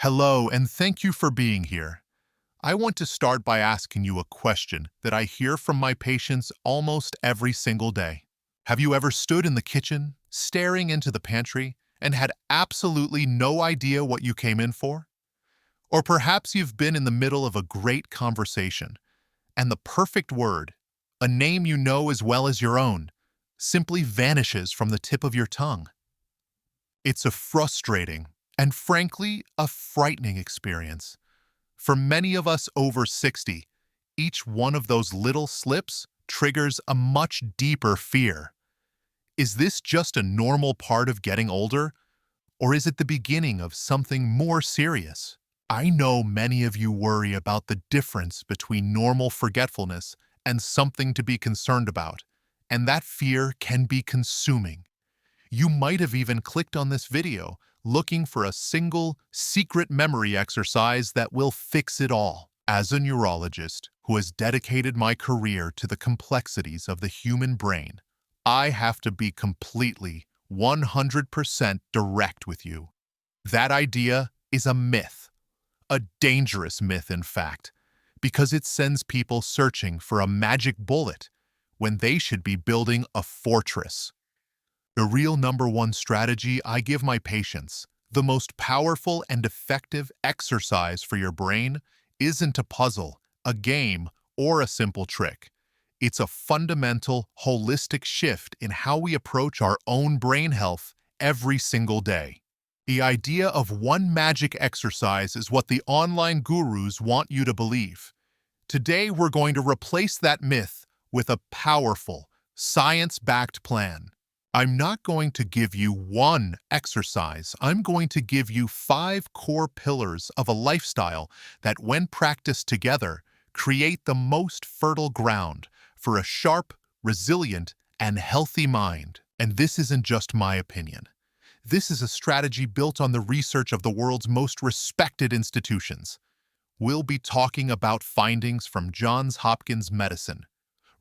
Hello, and thank you for being here. I want to start by asking you a question that I hear from my patients almost every single day. Have you ever stood in the kitchen, staring into the pantry, and had absolutely no idea what you came in for? Or perhaps you've been in the middle of a great conversation, and the perfect word, a name you know as well as your own, simply vanishes from the tip of your tongue. It's a frustrating and, frankly, a frightening experience. For many of us over 60, each one of those little slips triggers a much deeper fear. Is this just a normal part of getting older, or is it the beginning of something more serious? I know many of you worry about the difference between normal forgetfulness and something to be concerned about, and that fear can be consuming. You might have even clicked on this video looking for a single, secret memory exercise that will fix it all. As a neurologist who has dedicated my career to the complexities of the human brain, I have to be completely, 100% direct with you. That idea is a myth. A dangerous myth, in fact, because it sends people searching for a magic bullet when they should be building a fortress. The real number one strategy I give my patients, the most powerful and effective exercise for your brain, isn't a puzzle, a game, or a simple trick. It's a fundamental, holistic shift in how we approach our own brain health every single day. The idea of one magic exercise is what the online gurus want you to believe. Today, we're going to replace that myth with a powerful, science-backed plan. I'm not going to give you one exercise. I'm going to give you 5 core pillars of a lifestyle that, when practiced together, create the most fertile ground for a sharp, resilient, and healthy mind. And this isn't just my opinion. This is a strategy built on the research of the world's most respected institutions. We'll be talking about findings from Johns Hopkins medicine,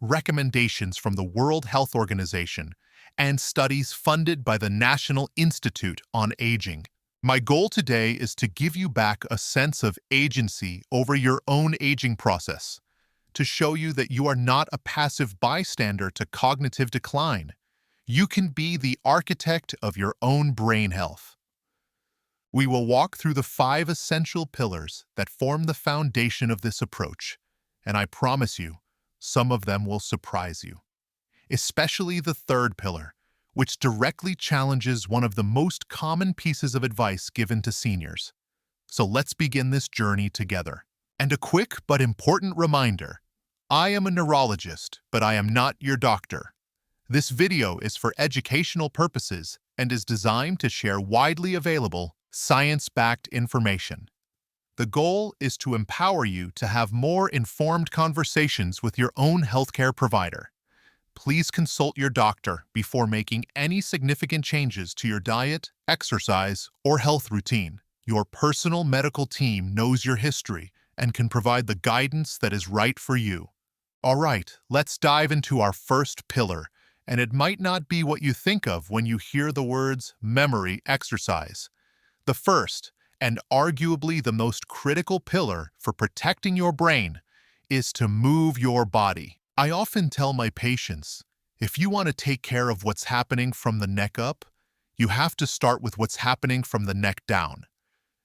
recommendations from the World Health Organization, and studies funded by the National Institute on Aging. My goal today is to give you back a sense of agency over your own aging process, to show you that you are not a passive bystander to cognitive decline. You can be the architect of your own brain health. We will walk through the 5 essential pillars that form the foundation of this approach, and I promise you, some of them will surprise you. Especially the 3rd pillar, which directly challenges one of the most common pieces of advice given to seniors. So let's begin this journey together. And a quick but important reminder, I am a neurologist, but I am not your doctor. This video is for educational purposes and is designed to share widely available, science-backed information. The goal is to empower you to have more informed conversations with your own healthcare provider. Please consult your doctor before making any significant changes to your diet, exercise, or health routine. Your personal medical team knows your history and can provide the guidance that is right for you. All right, let's dive into our first pillar, and it might not be what you think of when you hear the words memory exercise. The first, and arguably the most critical pillar for protecting your brain, is to move your body. I often tell my patients, if you want to take care of what's happening from the neck up, you have to start with what's happening from the neck down.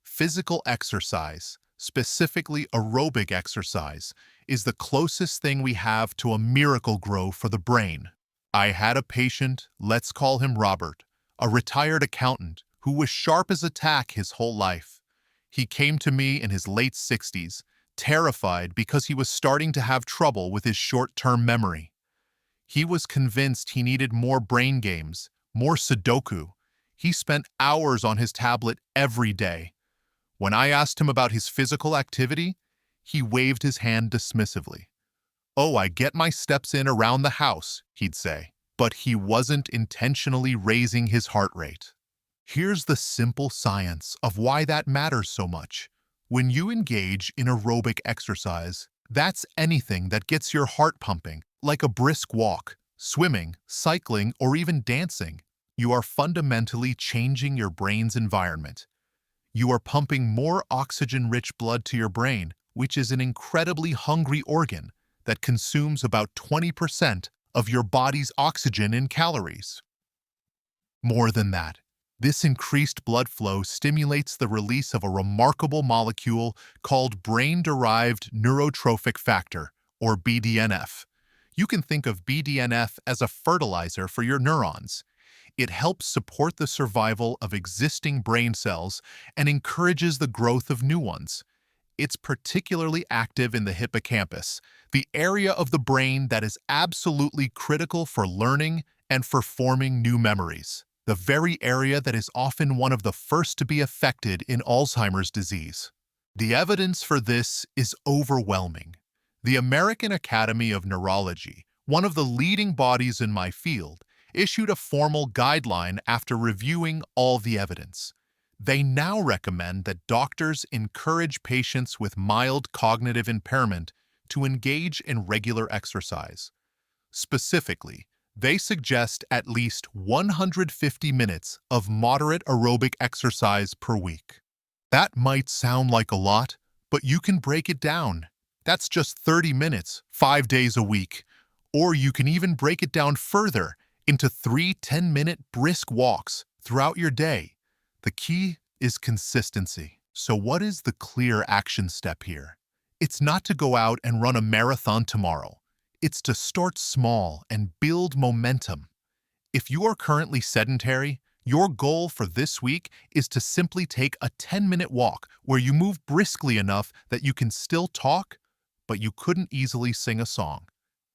Physical exercise, specifically aerobic exercise, is the closest thing we have to a miracle-gro for the brain. I had a patient, let's call him Robert, a retired accountant who was sharp as a tack his whole life. He came to me in his late 60s, terrified because he was starting to have trouble with his short-term memory. He was convinced he needed more brain games, more Sudoku. He spent hours on his tablet every day. When I asked him about his physical activity, he waved his hand dismissively. "Oh, I get my steps in around the house," he'd say, but he wasn't intentionally raising his heart rate. Here's the simple science of why that matters so much. When you engage in aerobic exercise, that's anything that gets your heart pumping, like a brisk walk, swimming, cycling, or even dancing. You are fundamentally changing your brain's environment. You are pumping more oxygen-rich blood to your brain, which is an incredibly hungry organ that consumes about 20% of your body's oxygen in calories. More than that, this increased blood flow stimulates the release of a remarkable molecule called brain-derived neurotrophic factor, or BDNF. You can think of BDNF as a fertilizer for your neurons. It helps support the survival of existing brain cells and encourages the growth of new ones. It's particularly active in the hippocampus, the area of the brain that is absolutely critical for learning and for forming new memories, the very area that is often one of the first to be affected in Alzheimer's disease. The evidence for this is overwhelming. The American Academy of Neurology, one of the leading bodies in my field, issued a formal guideline after reviewing all the evidence. They now recommend that doctors encourage patients with mild cognitive impairment to engage in regular exercise. Specifically, they suggest at least 150 minutes of moderate aerobic exercise per week. That might sound like a lot, but you can break it down. That's just 30 minutes, 5 days a week. Or you can even break it down further into 3 10-minute brisk walks throughout your day. The key is consistency. So what is the clear action step here? It's not to go out and run a marathon tomorrow. It's to start small and build momentum. If you are currently sedentary, your goal for this week is to simply take a 10-minute walk where you move briskly enough that you can still talk, but you couldn't easily sing a song.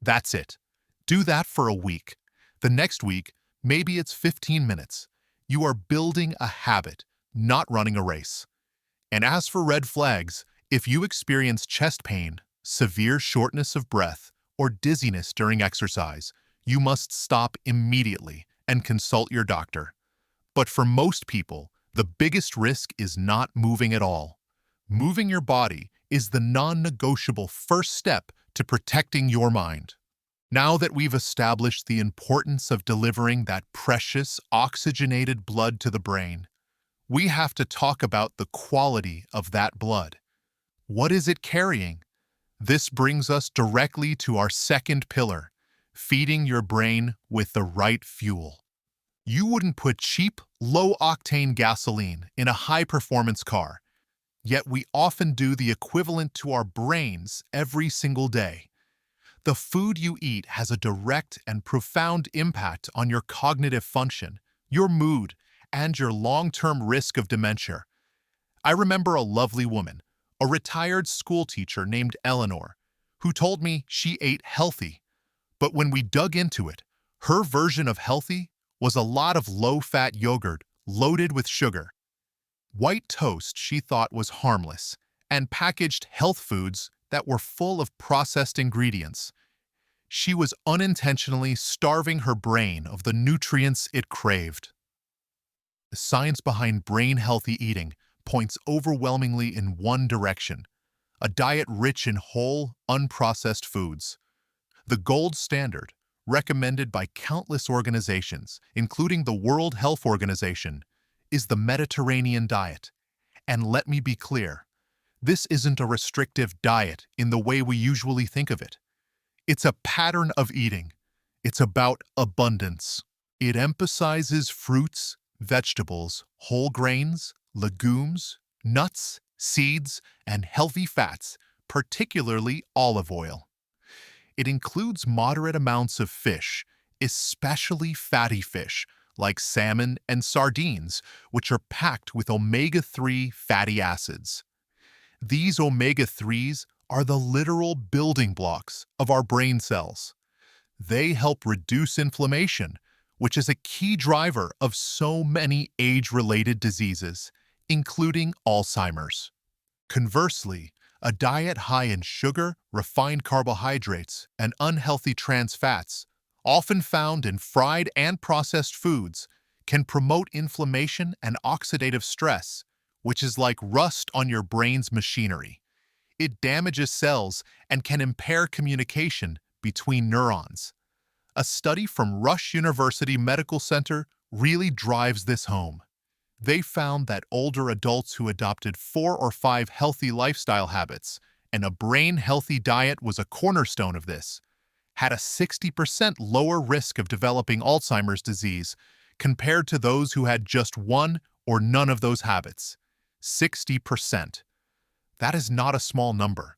That's it. Do that for a week. The next week, maybe it's 15 minutes. You are building a habit, not running a race. And as for red flags, if you experience chest pain, severe shortness of breath, or dizziness during exercise, you must stop immediately and consult your doctor. But for most people, the biggest risk is not moving at all. Moving your body is the non-negotiable first step to protecting your mind. Now that we've established the importance of delivering that precious oxygenated blood to the brain, we have to talk about the quality of that blood. What is it carrying? This brings us directly to our second pillar, feeding your brain with the right fuel. You wouldn't put cheap, low-octane gasoline in a high-performance car, yet we often do the equivalent to our brains every single day. The food you eat has a direct and profound impact on your cognitive function, your mood, and your long-term risk of dementia. I remember a lovely woman, a retired school teacher named Eleanor, who told me she ate healthy. But when we dug into it, her version of healthy was a lot of low-fat yogurt loaded with sugar. White toast she thought was harmless, and packaged health foods that were full of processed ingredients. She was unintentionally starving her brain of the nutrients it craved. The science behind brain-healthy eating points overwhelmingly in one direction: a diet rich in whole, unprocessed foods. The gold standard, recommended by countless organizations, including the World Health Organization, is the Mediterranean diet. And let me be clear, this isn't a restrictive diet in the way we usually think of it. It's a pattern of eating. It's about abundance. It emphasizes fruits, vegetables, whole grains, legumes, nuts, seeds, and healthy fats, particularly olive oil. It includes moderate amounts of fish, especially fatty fish, like salmon and sardines, which are packed with omega-3 fatty acids. These omega-3s are the literal building blocks of our brain cells. They help reduce inflammation, which is a key driver of so many age-related diseases, including Alzheimer's. Conversely, a diet high in sugar, refined carbohydrates, and unhealthy trans fats, often found in fried and processed foods, can promote inflammation and oxidative stress, which is like rust on your brain's machinery. It damages cells and can impair communication between neurons. A study from Rush University Medical Center really drives this home. They found that older adults who adopted 4 or 5 healthy lifestyle habits, and a brain-healthy diet was a cornerstone of this, had a 60% lower risk of developing Alzheimer's disease compared to those who had just one or none of those habits. 60%. That is not a small number.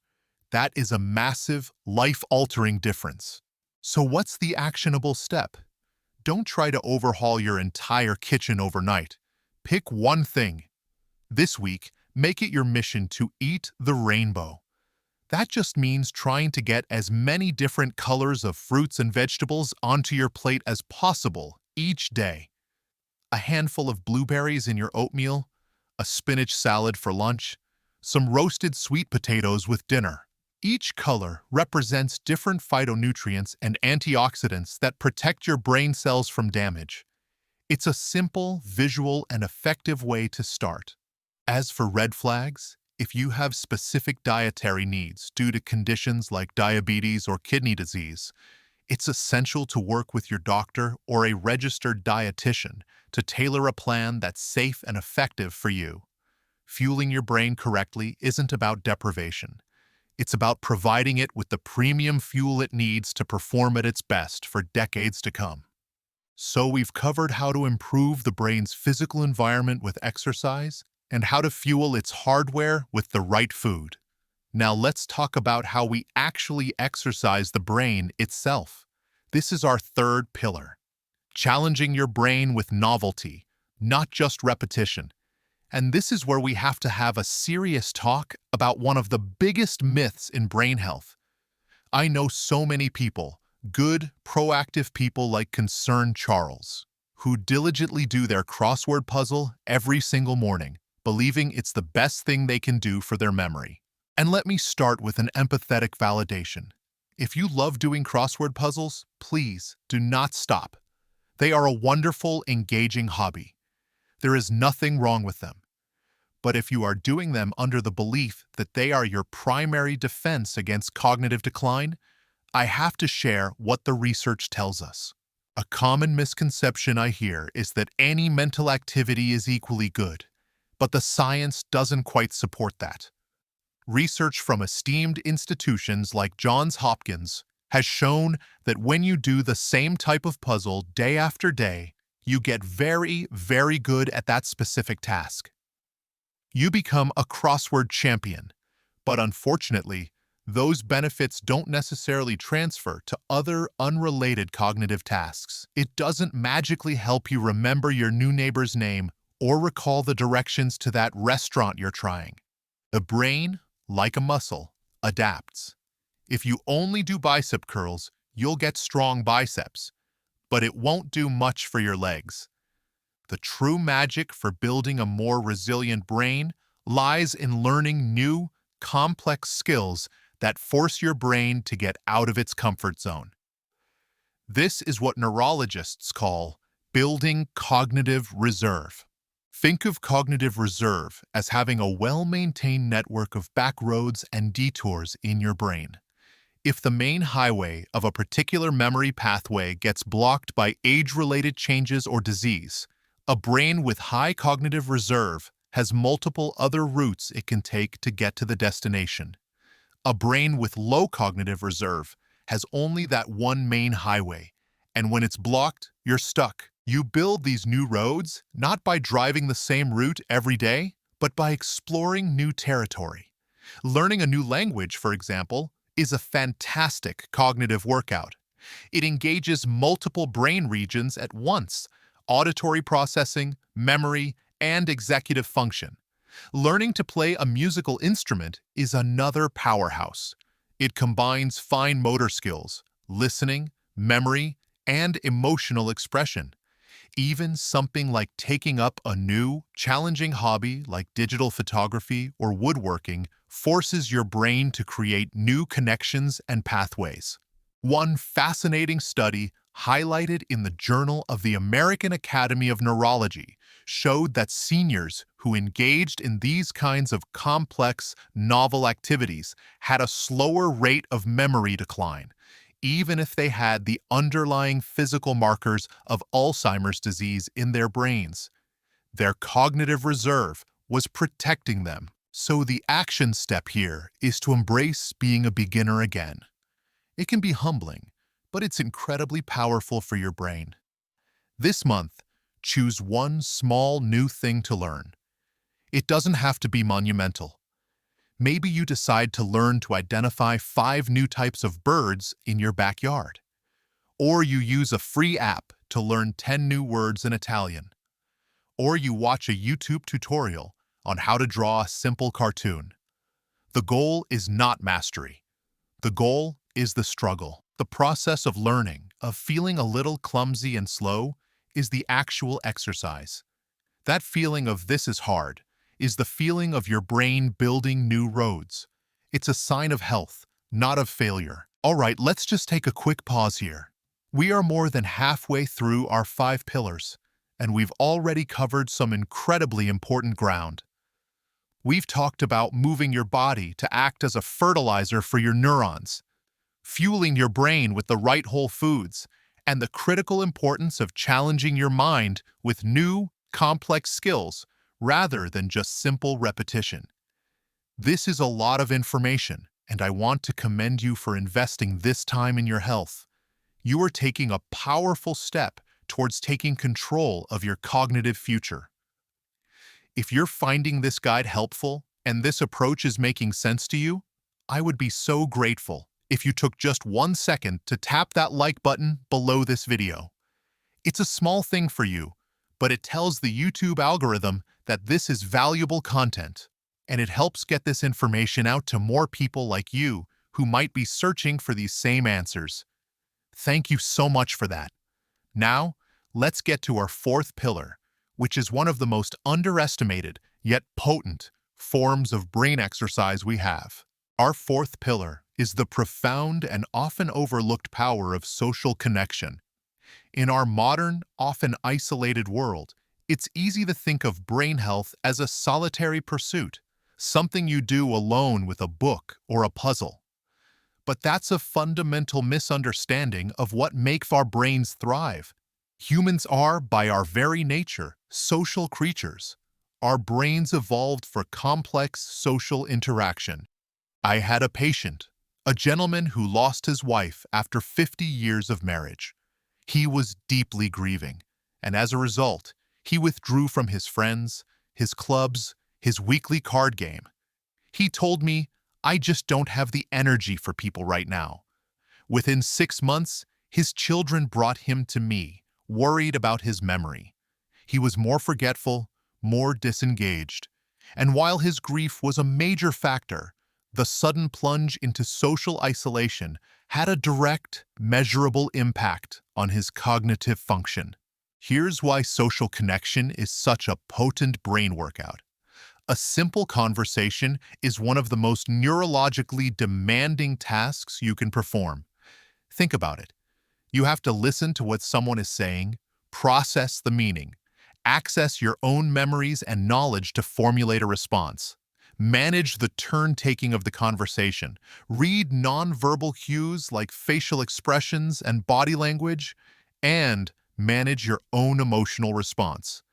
That is a massive, life-altering difference. So what's the actionable step? Don't try to overhaul your entire kitchen overnight. Pick one thing. This week, make it your mission to eat the rainbow. That just means trying to get as many different colors of fruits and vegetables onto your plate as possible each day. A handful of blueberries in your oatmeal, a spinach salad for lunch, some roasted sweet potatoes with dinner. Each color represents different phytonutrients and antioxidants that protect your brain cells from damage. It's a simple, visual, and effective way to start. As for red flags, if you have specific dietary needs due to conditions like diabetes or kidney disease, it's essential to work with your doctor or a registered dietitian to tailor a plan that's safe and effective for you. Fueling your brain correctly isn't about deprivation. It's about providing it with the premium fuel it needs to perform at its best for decades to come. So we've covered how to improve the brain's physical environment with exercise and how to fuel its hardware with the right food. Now let's talk about how we actually exercise the brain itself. This is our third pillar. Challenging your brain with novelty, not just repetition. And this is where we have to have a serious talk about one of the biggest myths in brain health. I know so many people, good, proactive people like Concerned Charles, who diligently do their crossword puzzle every single morning, believing it's the best thing they can do for their memory. And let me start with an empathetic validation. If you love doing crossword puzzles, please do not stop. They are a wonderful, engaging hobby. There is nothing wrong with them. But if you are doing them under the belief that they are your primary defense against cognitive decline, I have to share what the research tells us. A common misconception I hear is that any mental activity is equally good, but the science doesn't quite support that. Research from esteemed institutions like Johns Hopkins has shown that when you do the same type of puzzle day after day, you get very, very good at that specific task. You become a crossword champion, but unfortunately, those benefits don't necessarily transfer to other unrelated cognitive tasks. It doesn't magically help you remember your new neighbor's name or recall the directions to that restaurant you're trying. The brain, like a muscle, adapts. If you only do bicep curls, you'll get strong biceps, but it won't do much for your legs. The true magic for building a more resilient brain lies in learning new, complex skills that force your brain to get out of its comfort zone. This is what neurologists call building cognitive reserve. Think of cognitive reserve as having a well-maintained network of back roads and detours in your brain. If the main highway of a particular memory pathway gets blocked by age-related changes or disease, a brain with high cognitive reserve has multiple other routes it can take to get to the destination. A brain with low cognitive reserve has only that one main highway, and when it's blocked, you're stuck. You build these new roads not by driving the same route every day, but by exploring new territory. Learning a new language, for example, is a fantastic cognitive workout. It engages multiple brain regions at once: auditory processing, memory, and executive function. Learning to play a musical instrument is another powerhouse. It combines fine motor skills, listening, memory, and emotional expression. Even something like taking up a new, challenging hobby like digital photography or woodworking forces your brain to create new connections and pathways. One fascinating study highlighted in the Journal of the American Academy of Neurology showed that seniors who engaged in these kinds of complex, novel activities had a slower rate of memory decline, even if they had the underlying physical markers of Alzheimer's disease in their brains. Their cognitive reserve was protecting them. So the action step here is to embrace being a beginner again. It can be humbling, but it's incredibly powerful for your brain. This month, choose one small new thing to learn. It doesn't have to be monumental. Maybe you decide to learn to identify 5 new types of birds in your backyard. Or you use a free app to learn 10 new words in Italian. Or you watch a YouTube tutorial on how to draw a simple cartoon. The goal is not mastery. The goal is the struggle. The process of learning, of feeling a little clumsy and slow, is the actual exercise. That feeling of "this is hard" is the feeling of your brain building new roads. It's a sign of health, not of failure. All right, let's just take a quick pause here. We are more than halfway through our 5 pillars, and we've already covered some incredibly important ground. We've talked about moving your body to act as a fertilizer for your neurons, fueling your brain with the right whole foods, and the critical importance of challenging your mind with new, complex skills rather than just simple repetition. This is a lot of information, and I want to commend you for investing this time in your health. You are taking a powerful step towards taking control of your cognitive future. If you're finding this guide helpful and this approach is making sense to you, I would be so grateful if you took just 1 second to tap that like button below this video. It's a small thing for you, but it tells the YouTube algorithm that this is valuable content, and it helps get this information out to more people like you who might be searching for these same answers. Thank you so much for that. Now, let's get to our 4th pillar, which is one of the most underestimated yet potent forms of brain exercise we have. Our 4th pillar is the profound and often overlooked power of social connection. In our modern, often isolated world, it's easy to think of brain health as a solitary pursuit, something you do alone with a book or a puzzle. But that's a fundamental misunderstanding of what makes our brains thrive. Humans are, by our very nature, social creatures. Our brains evolved for complex social interaction. I had a patient, a gentleman who lost his wife after 50 years of marriage. He was deeply grieving, and as a result, he withdrew from his friends, his clubs, his weekly card game. He told me, "I just don't have the energy for people right now." Within 6 months, his children brought him to me, worried about his memory. He was more forgetful, more disengaged. And while his grief was a major factor, the sudden plunge into social isolation had a direct, measurable impact on his cognitive function. Here's why social connection is such a potent brain workout. A simple conversation is one of the most neurologically demanding tasks you can perform. Think about it. You have to listen to what someone is saying, process the meaning, access your own memories and knowledge to formulate a response, manage the turn-taking of the conversation, read nonverbal cues like facial expressions and body language, and manage your own emotional response.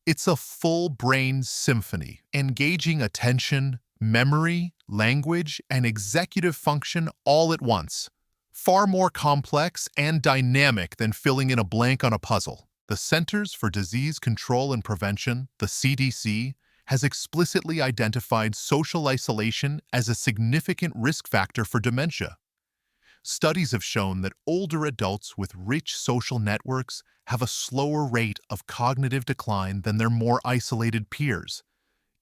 It's a full-brain symphony, engaging attention, memory, language, and executive function all at once. Far more complex and dynamic than filling in a blank on a puzzle. The Centers for Disease Control and Prevention, the CDC, has explicitly identified social isolation as a significant risk factor for dementia. Studies have shown that older adults with rich social networks have a slower rate of cognitive decline than their more isolated peers.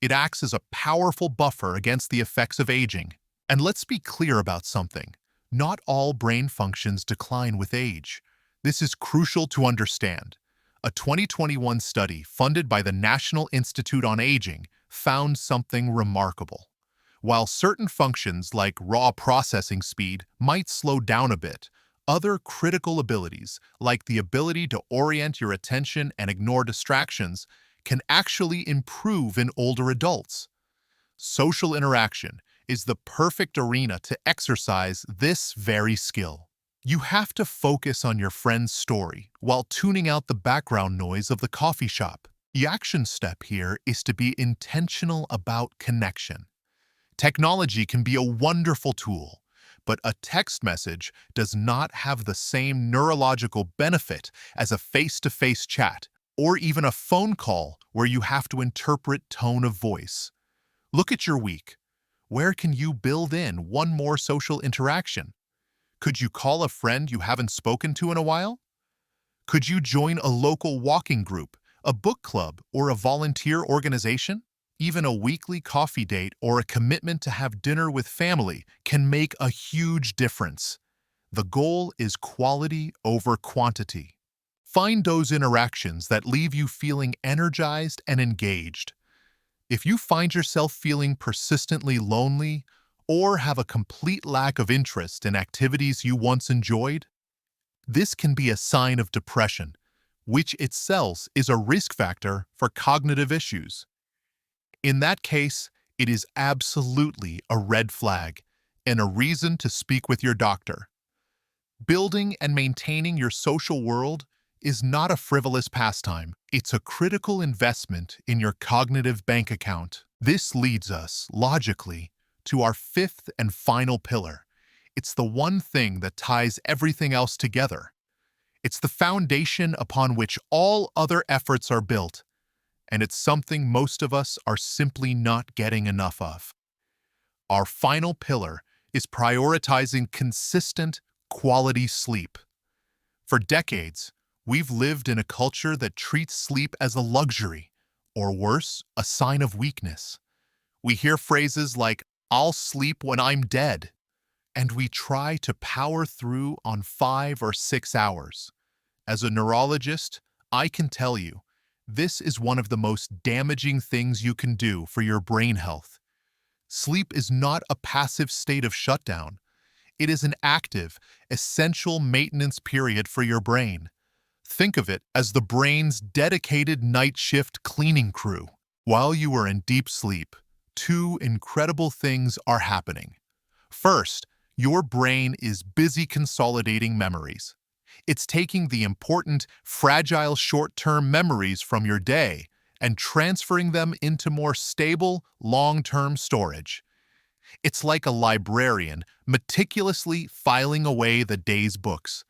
It acts as a powerful buffer against the effects of aging. And let's be clear about something. Not all brain functions decline with age. This is crucial to understand. A 2021 study funded by the National Institute on Aging found something remarkable. While certain functions like raw processing speed might slow down a bit, other critical abilities, like the ability to orient your attention and ignore distractions, can actually improve in older adults. Social interaction is the perfect arena to exercise this very skill. You have to focus on your friend's story while tuning out the background noise of the coffee shop. The action step here is to be intentional about connection. Technology can be a wonderful tool, but a text message does not have the same neurological benefit as a face-to-face chat or even a phone call where you have to interpret tone of voice. Look at your week. Where can you build in one more social interaction? Could you call a friend you haven't spoken to in a while? Could you join a local walking group, a book club, or a volunteer organization? Even a weekly coffee date or a commitment to have dinner with family can make a huge difference. The goal is quality over quantity. Find those interactions that leave you feeling energized and engaged. If you find yourself feeling persistently lonely or have a complete lack of interest in activities you once enjoyed, this can be a sign of depression, which itself is a risk factor for cognitive issues. In that case, it is absolutely a red flag and a reason to speak with your doctor. Building and maintaining your social world is not a frivolous pastime. It's a critical investment in your cognitive bank account. This leads us, logically, to our fifth and final pillar. It's the one thing that ties everything else together. It's the foundation upon which all other efforts are built, and it's something most of us are simply not getting enough of. Our final pillar is prioritizing consistent, quality sleep. For decades, we've lived in a culture that treats sleep as a luxury, or worse, a sign of weakness. We hear phrases like, "I'll sleep when I'm dead," and we try to power through on 5 or 6 hours. As a neurologist, I can tell you, this is one of the most damaging things you can do for your brain health. Sleep is not a passive state of shutdown. It is an active, essential maintenance period for your brain. Think of it as the brain's dedicated night shift cleaning crew. While you are in deep sleep, two incredible things are happening. First, your brain is busy consolidating memories. It's taking the important, fragile short-term memories from your day and transferring them into more stable, long-term storage. It's like a librarian meticulously filing away the day's books.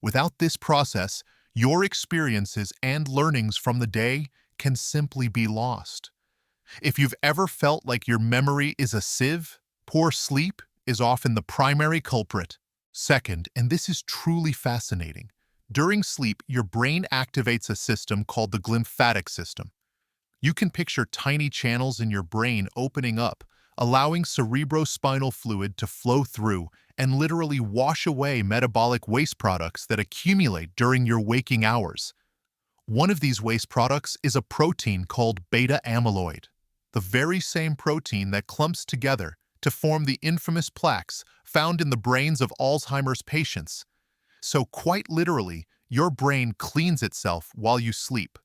Without this process, your experiences and learnings from the day can simply be lost. If you've ever felt like your memory is a sieve, poor sleep is often the primary culprit. Second, and this is truly fascinating, during sleep, your brain activates a system called the glymphatic system. You can picture tiny channels in your brain opening up, allowing cerebrospinal fluid to flow through and literally wash away metabolic waste products that accumulate during your waking hours. One of these waste products is a protein called beta amyloid, the very same protein that clumps together to form the infamous plaques found in the brains of Alzheimer's patients. So quite literally, your brain cleans itself while you sleep.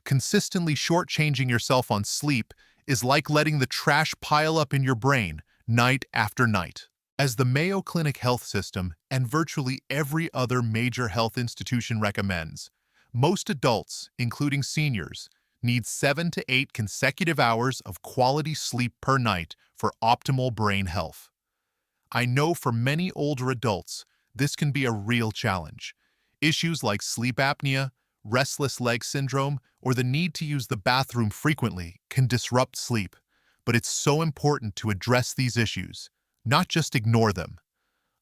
Consistently shortchanging yourself on sleep is like letting the trash pile up in your brain night after night. As the Mayo Clinic Health System and virtually every other major health institution recommends, most adults, including seniors, need 7 to 8 consecutive hours of quality sleep per night for optimal brain health. I know for many older adults, this can be a real challenge. Issues like sleep apnea, restless leg syndrome, or the need to use the bathroom frequently can disrupt sleep, but it's so important to address these issues, not just ignore them.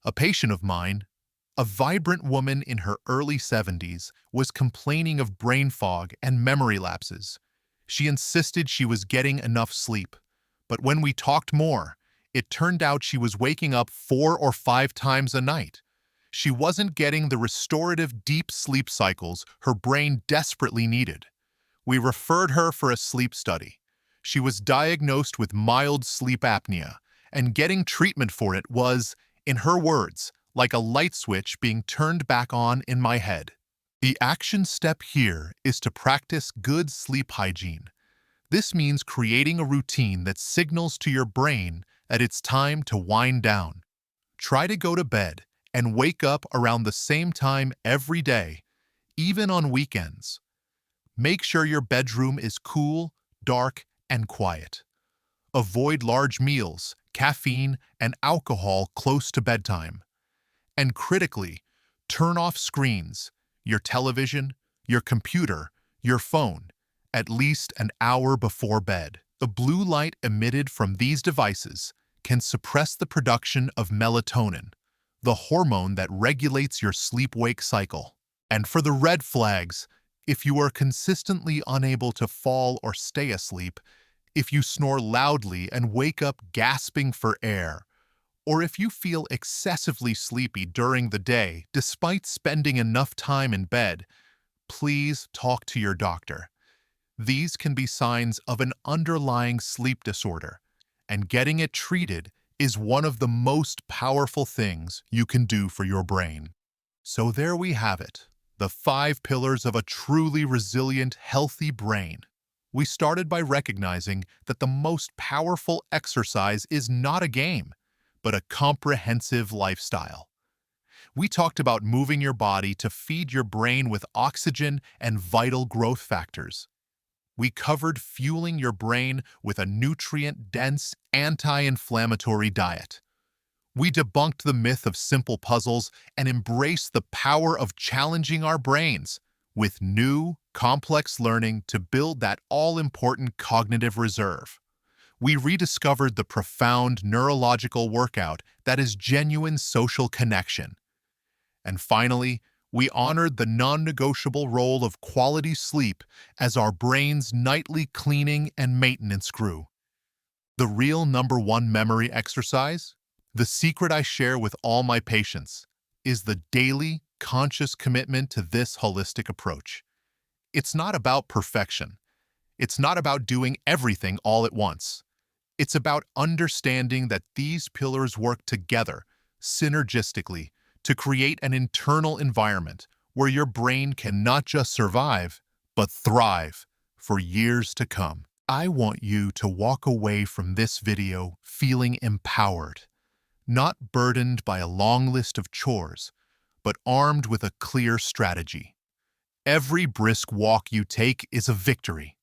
A patient of mine, a vibrant woman in her early 70s, was complaining of brain fog and memory lapses. She insisted she was getting enough sleep, but when we talked more, it turned out she was waking up 4 or 5 times a night. She wasn't getting the restorative deep sleep cycles her brain desperately needed. We referred her for a sleep study. She was diagnosed with mild sleep apnea, and getting treatment for it was, in her words, like a light switch being turned back on in my head. The action step here is to practice good sleep hygiene. This means creating a routine that signals to your brain that it's time to wind down. Try to go to bed and wake up around the same time every day, even on weekends. Make sure your bedroom is cool, dark, and quiet. Avoid large meals, caffeine, and alcohol close to bedtime. And critically, turn off screens, your television, your computer, your phone, at least an hour before bed. The blue light emitted from these devices can suppress the production of melatonin, the hormone that regulates your sleep-wake cycle. And for the red flags, if you are consistently unable to fall or stay asleep, if you snore loudly and wake up gasping for air, or if you feel excessively sleepy during the day despite spending enough time in bed, please talk to your doctor. These can be signs of an underlying sleep disorder, and getting it treated is one of the most powerful things you can do for your brain. So there we have it, the 5 pillars of a truly resilient, healthy brain. We started by recognizing that the most powerful exercise is not a game, but a comprehensive lifestyle. We talked about moving your body to feed your brain with oxygen and vital growth factors. We covered fueling your brain with a nutrient-dense, anti-inflammatory diet. We debunked the myth of simple puzzles and embraced the power of challenging our brains with new, complex learning to build that all-important cognitive reserve. We rediscovered the profound neurological workout that is genuine social connection. And finally, we honored the non-negotiable role of quality sleep as our brain's nightly cleaning and maintenance crew. The real #1 memory exercise, the secret I share with all my patients, is the daily, conscious commitment to this holistic approach. It's not about perfection. It's not about doing everything all at once. It's about understanding that these pillars work together, synergistically, to create an internal environment where your brain can not just survive, but thrive for years to come. I want you to walk away from this video feeling empowered, not burdened by a long list of chores, but armed with a clear strategy. Every brisk walk you take is a victory.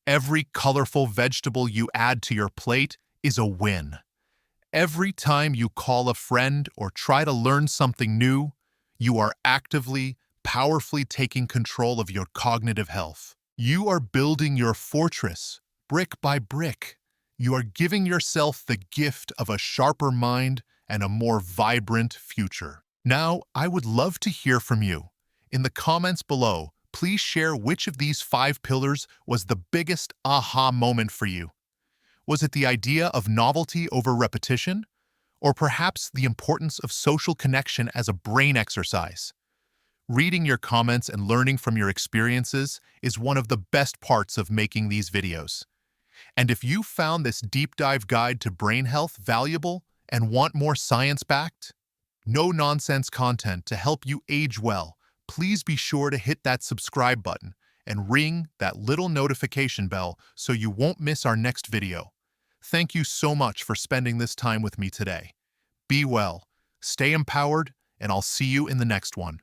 Every colorful vegetable you add to your plate is a win. Every time you call a friend or try to learn something new, you are actively, powerfully taking control of your cognitive health. You are building your fortress, brick by brick. You are giving yourself the gift of a sharper mind and a more vibrant future. Now, I would love to hear from you. In the comments below, please share which of these 5 pillars was the biggest aha moment for you. Was it the idea of novelty over repetition? Or perhaps the importance of social connection as a brain exercise? Reading your comments and learning from your experiences is one of the best parts of making these videos. And if you found this deep dive guide to brain health valuable and want more science-backed, no-nonsense content to help you age well, please be sure to hit that subscribe button and ring that little notification bell so you won't miss our next video. Thank you so much for spending this time with me today. Be well, stay empowered, and I'll see you in the next one.